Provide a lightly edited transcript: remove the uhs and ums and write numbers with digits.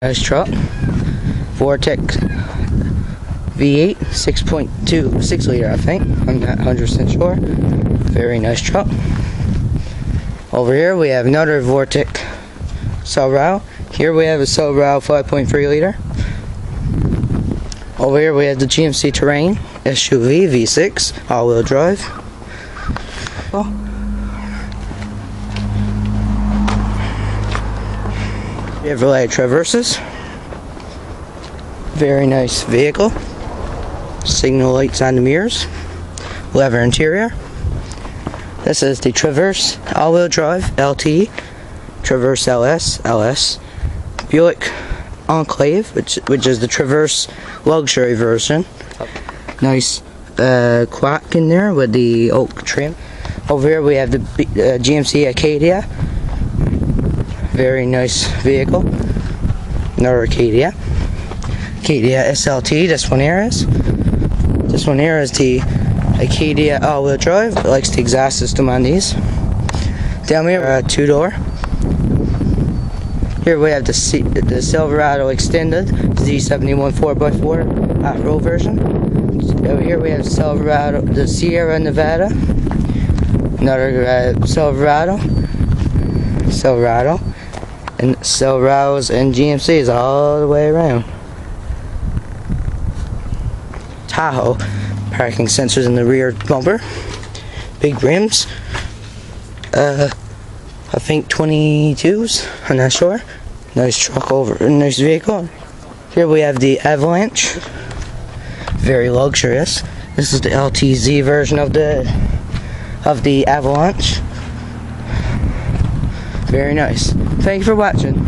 Nice truck, Vortex V8, 6.2, 6 liter I think, I'm not 100% sure. Very nice truck. Over here we have another Vortex Silverado. Here we have a Silverado 5.3 liter. Over here we have the GMC Terrain SUV V6, all-wheel drive. Chevrolet Traverses. Very nice vehicle. Signal lights on the mirrors. Leather interior. This is the Traverse all-wheel drive LT. Traverse LS. Buick Enclave, which is the Traverse luxury version. Nice quack in there with the oak trim. Over here we have the GMC Acadia. Very nice vehicle. Another Acadia SLT. This one here is the Acadia all-wheel drive. It likes the exhaust system on these. Down here, two-door. Here we have the Silverado Extended Z71 4x4 off-road version. Over here we have the Sierra Nevada. Another Silverado. And Silverados and GMCs all the way around. Tahoe, parking sensors in the rear bumper, big rims, I think 22s, I'm not sure. Nice truck nice vehicle. Here we have the Avalanche, very luxurious. This is the LTZ version of the Avalanche. Very nice. Thank you for watching.